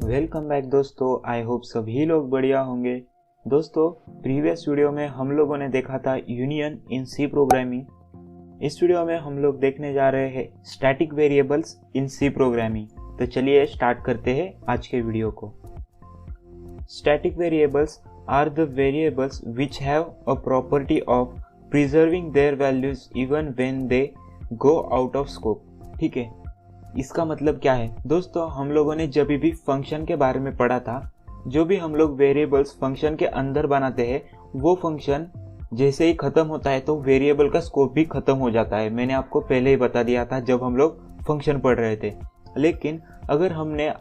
Welcome back दोस्तों, I hope सभी लोग बढ़िया होंगे। दोस्तों, प्रीवियस वीडियो में हम लोगों ने देखा था यूनियन इन सी प्रोग्रामिंग। इस वीडियो में हम लोग देखने जा रहे हैं static variables in C programming. तो चलिए स्टार्ट करते हैं आज के वीडियो को। Static variables are the variables which have a property of preserving their values even when they go out of scope. ठीक है, इसका मतलब क्या है दोस्तों, हम लोगों ने जब भी फंक्शन के बारे में पढ़ा था, जो भी हम लोग वेरिएबल्स फंक्शन के अंदर बनाते हैं वो फंक्शन जैसे ही खत्म होता है तो वेरिएबल का स्कोप भी खत्म हो जाता है। मैंने आपको पहले ही बता दिया था जब हम लोग फंक्शन पढ़ रहे थे। लेकिन अगर हमने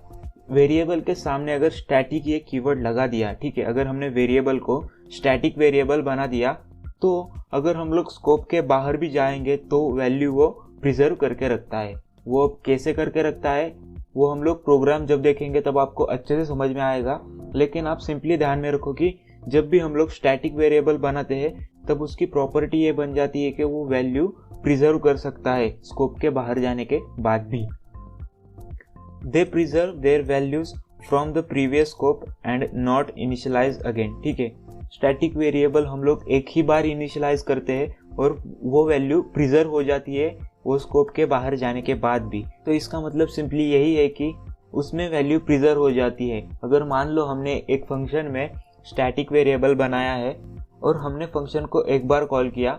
वेरिएबल के सामने अगर स्टैटिक ये कीवर्ड लगा दिया, ठीक है, अगर हमने वेरिएबल को स्टैटिक वेरिएबल बना दिया तो अगर हम लोग स्कोप के बाहर भी जाएंगे तो वैल्यू वो प्रिजर्व करके रखता है। वो कैसे करके रखता है वो हम लोग प्रोग्राम जब देखेंगे तब आपको अच्छे से समझ में आएगा। लेकिन आप सिंपली ध्यान में रखो कि जब भी हम लोग स्टैटिक वेरिएबल बनाते हैं तब उसकी प्रॉपर्टी ये बन जाती है कि वो वैल्यू प्रिजर्व कर सकता है स्कोप के बाहर जाने के बाद भी। They preserve their values from the previous scope and not initialize again. ठीक है, स्टैटिक वेरिएबल हम लोग एक ही बार इनिशियलाइज करते हैं और वो वैल्यू प्रिजर्व हो जाती है वो स्कोप के बाहर जाने के बाद भी। तो इसका मतलब सिंपली यही है कि उसमें वैल्यू प्रिजर्व हो जाती है। अगर मान लो हमने एक फंक्शन में स्टैटिक वेरिएबल बनाया है और हमने फंक्शन को एक बार कॉल किया,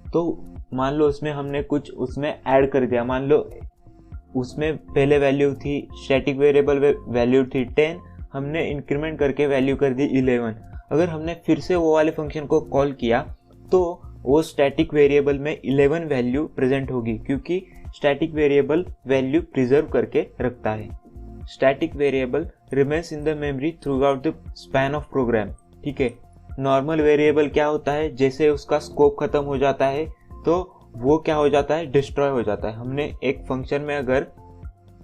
तो मान लो उसमें हमने कुछ उसमें ऐड कर दिया। मान लो उसमें पहले वैल्यू थी स्टैटिक वेरिएबल वैल्यू थी 10, हमने इंक्रीमेंट करके वैल्यू कर दी 11। अगर हमने फिर से वो वाले फंक्शन को कॉल किया तो वो स्टैटिक वेरिएबल में 11 वैल्यू प्रेजेंट होगी, क्योंकि स्टैटिक वेरिएबल वैल्यू प्रिजर्व करके रखता है। Static variable remains in the memory throughout the span of program. ठीक है, नॉर्मल वेरिएबल क्या होता है, जैसे उसका स्कोप खत्म हो जाता है तो वो क्या हो जाता है, डिस्ट्रॉय हो जाता है। हमने एक फंक्शन में अगर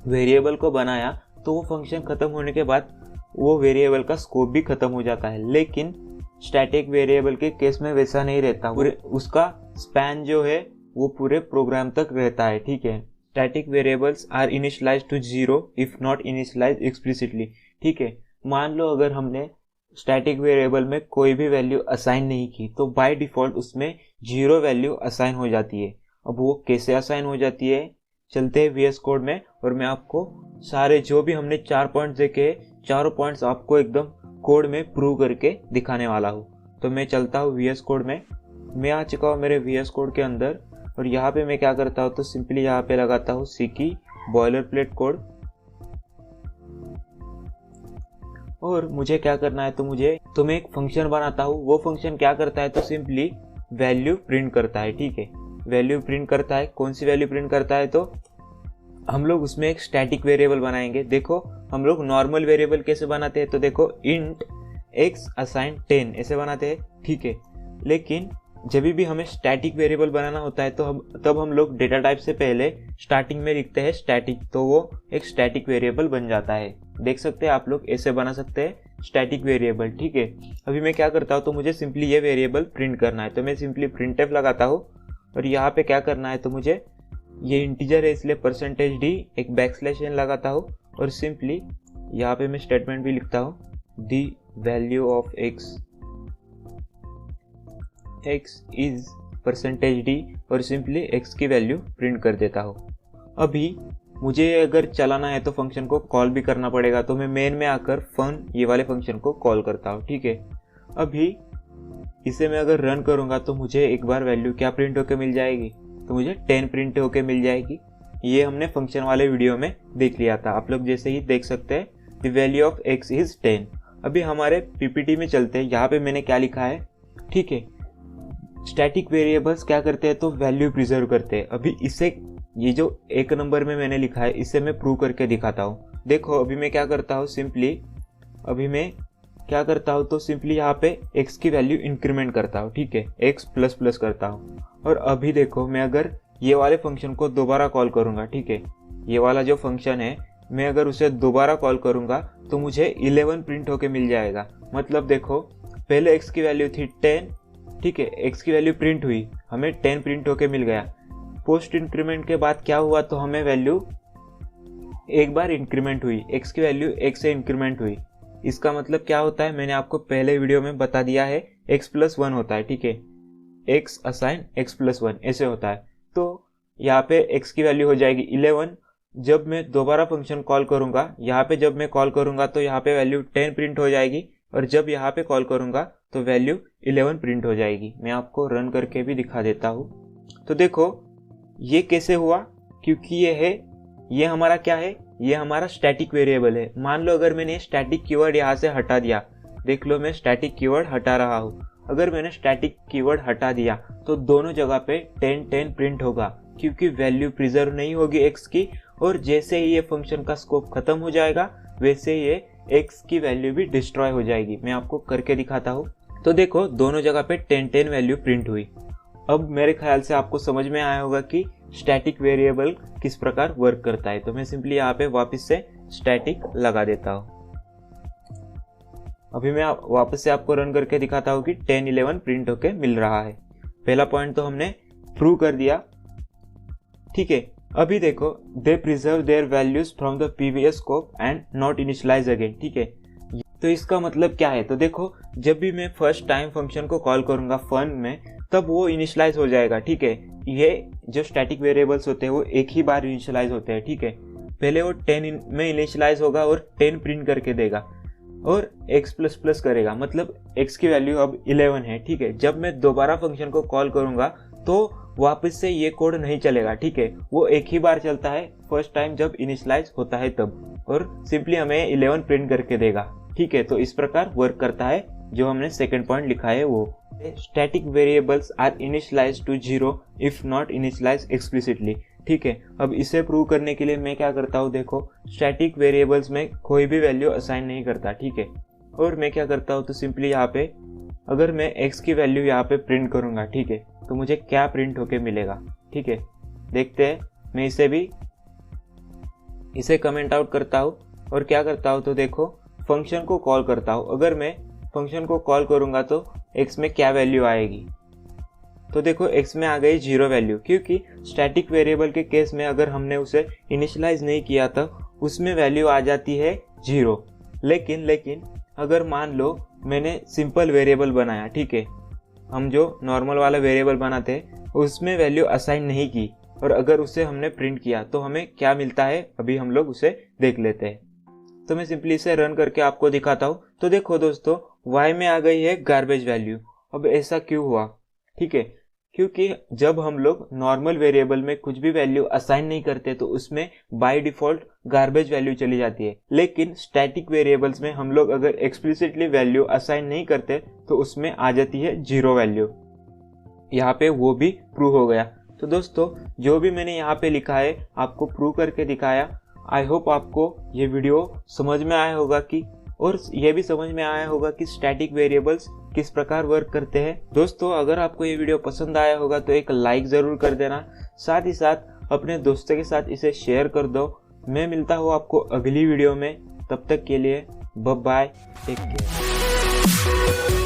वेरिएबल को बनाया तो वो फंक्शन खत्म होने के बाद वो वेरिएबल का स्कोप भी खत्म हो जाता है। लेकिन स्टैटिक वेरिएबल के केस में वैसा नहीं रहता, उसका स्पैन जो है वो पूरे प्रोग्राम तक रहता है। ठीक है, static variables are initialised to 0 if not initialised explicitly. ठीक है, मान लो अगर हमने स्टैटिक वेरिएबल में कोई भी वैल्यू असाइन नहीं की तो बाय डिफॉल्ट उसमें 0 वैल्यू असाइन हो जाती है। अब वो कैसे असाइन हो जाती है, चलते हैं VS कोड में और मैं आपको सारे जो भी हमने 4 पॉइंट्स देखे, चारों पॉइंट्स आपको एकदम कोड में प्रूव करके दिखाने वाला हूँ। तो मैं चलता हूँ VS कोड में। मैं आ चुका हूँ मेरे VS कोड के अंदर और यहाँ पे मैं क्या करता हूँ तो सिंपली यहाँ पे लगाता हूँ C की बॉयलर प्लेट कोड। और मुझे क्या करना है तो मैं एक फंक्शन बनाता हूँ। वो फंक्शन क्या करता है तो सिंपली वैल्यू प्रिंट करता है। ठीक है, वैल्यू प्रिंट करता है। कौन सी वैल्यू प्रिंट करता है तो हम लोग उसमें एक स्टैटिक वेरिएबल बनाएंगे। देखो हम लोग नॉर्मल वेरिएबल कैसे बनाते हैं तो देखो इंट x असाइन 10 ऐसे बनाते हैं। ठीक है, लेकिन जब भी हमें स्टैटिक वेरिएबल बनाना होता है तो तब हम लोग डेटा टाइप से पहले स्टार्टिंग में लिखते हैं स्टैटिक, तो वो एक स्टैटिक वेरिएबल बन जाता है। देख सकते हैं आप लोग ऐसे बना सकते हैं स्टैटिक वेरिएबल। ठीक है, अभी मैं क्या करता हूँ तो मुझे सिंपली ये वेरिएबल प्रिंट करना है तो मैं सिंपली printf लगाता हूँ और यहाँ पे क्या करना है तो मुझे ये इंटीजर है इसलिए %d एक बैकस्लैश n लगाता हूँ और सिंपली यहाँ पे मैं स्टेटमेंट भी लिखता हूँ the value of x is %d और सिंपली x की वैल्यू प्रिंट कर देता हूँ। अभी मुझे अगर चलाना है तो फंक्शन को कॉल भी करना पड़ेगा, तो मैं मेन में आकर फन ये वाले फंक्शन को कॉल करता हूँ। ठीक है, अभी इसे मैं अगर रन करूँगा तो मुझे एक बार वैल्यू क्या प्रिंट होकर मिल जाएगी तो मुझे 10 प्रिंट होके मिल जाएगी। ये हमने फंक्शन वाले वीडियो में देख लिया था, आप लोग जैसे ही देख सकते हैं the value of x is 10। अभी हमारे पीपीटी में चलते हैं, यहाँ पे मैंने क्या लिखा है। ठीक है, स्टैटिक वेरिएबल्स क्या करते हैं तो वैल्यू प्रिजर्व करते हैं। अभी इससे ये जो एक नंबर में मैंने लिखा है इसे मैं प्रूव करके दिखाता हूँ। देखो अभी मैं क्या करता हूँ सिंपली यहाँ पे x की वैल्यू इंक्रीमेंट करता हूँ। ठीक है, x++ करता हूँ और अभी देखो मैं अगर ये वाले फंक्शन को दोबारा कॉल करूँगा, ठीक है, ये वाला जो फंक्शन है मैं अगर उसे दोबारा कॉल करूँगा तो मुझे 11 प्रिंट होके मिल जाएगा। मतलब देखो पहले x की वैल्यू थी 10, ठीक है, x की वैल्यू प्रिंट हुई, हमें 10 प्रिंट होके मिल गया। पोस्ट इंक्रीमेंट के बाद क्या हुआ, तो हमें वैल्यू एक बार इंक्रीमेंट हुई, x की वैल्यू 1 से इंक्रीमेंट हुई। इसका मतलब क्या होता है, मैंने आपको पहले वीडियो में बता दिया है, x+1 होता है, ठीक है, x असाइन x+1 ऐसे होता है। तो यहाँ पे x की वैल्यू हो जाएगी 11। जब मैं दोबारा फंक्शन कॉल करूंगा, यहाँ पे जब मैं कॉल करूंगा तो यहाँ पे वैल्यू 10 प्रिंट हो जाएगी, और जब यहाँ पे कॉल करूंगा तो वैल्यू 11 प्रिंट हो जाएगी। मैं आपको रन करके भी दिखा देता हूँ। तो देखो ये कैसे हुआ, क्योंकि ये हमारा क्या है, ये हमारा स्टैटिक वेरिएबल है। मान लो अगर मैंने स्टैटिक कीवर्ड यहाँ से हटा दिया, देख लो मैं स्टैटिक कीवर्ड हटा रहा हूँ। अगर मैंने स्टैटिक कीवर्ड हटा दिया तो दोनों जगह पे 10 प्रिंट होगा, क्योंकि वैल्यू प्रिजर्व नहीं होगी x की, और जैसे ही ये फंक्शन का स्कोप खत्म हो जाएगा वैसे ये x की वैल्यू भी डिस्ट्रॉय हो जाएगी। मैं आपको करके दिखाता हूँ। तो देखो दोनों जगह पे 10 वैल्यू प्रिंट हुई। अब मेरे ख्याल से आपको समझ में आया होगा कि स्टैटिक वेरिएबल किस प्रकार वर्क करता है। तो मैं सिंपली यहाँ पे वापस से स्टैटिक लगा देता हूँ। अभी मैं वापस से आपको रन करके दिखाता हूँ कि 10-11 प्रिंट होके मिल रहा है। पहला पॉइंट तो हमने प्रूव कर दिया, ठीक है। अभी देखो, they preserve their values from the previous scope and not initialize again, ठीक है। तो इसका मतलब क्या है, तो देखो जब भी मैं फर्स्ट टाइम फंक्शन को कॉल करूंगा फन में, तब वो इनिशियलाइज हो जाएगा, ठीक है। ये जो स्टैटिक वेरिएबल्स होते हैं वो एक ही बार इनिशियलाइज होते हैं, ठीक है। पहले वो 10 में इनिशियलाइज होगा और 10 प्रिंट करके देगा और x++ करेगा, मतलब x की वैल्यू अब 11 है, ठीक है। जब मैं दोबारा फंक्शन को कॉल करूंगा तो वापस से ये कोड नहीं चलेगा, ठीक है। वो एक ही बार चलता है, फर्स्ट टाइम जब इनिशियलाइज होता है तब, और सिंपली हमें 11 प्रिंट करके देगा, ठीक है। तो इस प्रकार वर्क करता है जो हमने सेकंड पॉइंट लिखा है वो। Static variables are initialised to 0 if not initialised explicitly, ठीक है। अब इसे प्रूव करने के लिए मैं क्या करता हूँ, देखो स्टैटिक वेरिएबल्स में कोई भी वैल्यू असाइन नहीं करता, ठीक है। और मैं क्या करता हूँ, तो सिंपली यहाँ पे अगर मैं x की वैल्यू यहाँ पे प्रिंट करूंगा, ठीक है, तो मुझे क्या प्रिंट होके मिलेगा, ठीक है। देखते हैं, मैं इसे कमेंट आउट करता हूँ और क्या करता हूँ, तो देखो फंक्शन को कॉल करता हूँ। अगर मैं फंक्शन को कॉल करूंगा तो x में क्या वैल्यू आएगी, तो देखो x में आ गई 0 वैल्यू, क्योंकि स्टैटिक वेरिएबल के केस में अगर हमने उसे इनिशियलाइज नहीं किया था उसमें वैल्यू आ जाती है 0। लेकिन अगर मान लो मैंने सिंपल वेरिएबल बनाया, ठीक है, हम जो नॉर्मल वाला वेरिएबल बनाते हैं उसमें वैल्यू असाइन नहीं की, और अगर उसे हमने प्रिंट किया तो हमें क्या मिलता है, अभी हम लोग उसे देख लेते हैं। तो मैं सिंपली इसे रन करके आपको दिखाता हूँ। तो देखो दोस्तों, y में आ गई है गार्बेज वैल्यू। अब ऐसा क्यों हुआ, ठीक है, क्योंकि जब हम लोग नॉर्मल वेरिएबल में कुछ भी वैल्यू असाइन नहीं करते तो उसमें बाय डिफॉल्ट गार्बेज वैल्यू चली जाती है। लेकिन स्टैटिक वेरिएबल्स में हम लोग अगर एक्सप्लिसिटली वैल्यू असाइन नहीं करते तो उसमें आ जाती है 0 वैल्यू। यहाँ पे वो भी प्रूव हो गया। तो दोस्तों जो भी मैंने यहाँ पे लिखा है आपको प्रूव करके दिखाया। आई होप आपको ये वीडियो समझ में आया होगा कि, और ये भी समझ में आया होगा कि स्टैटिक वेरिएबल्स किस प्रकार वर्क करते हैं। दोस्तों अगर आपको ये वीडियो पसंद आया होगा तो एक लाइक ज़रूर कर देना, साथ ही साथ अपने दोस्तों के साथ इसे शेयर कर दो। मैं मिलता हूँ आपको अगली वीडियो में, तब तक के लिए बाय बाय, टेक केयर।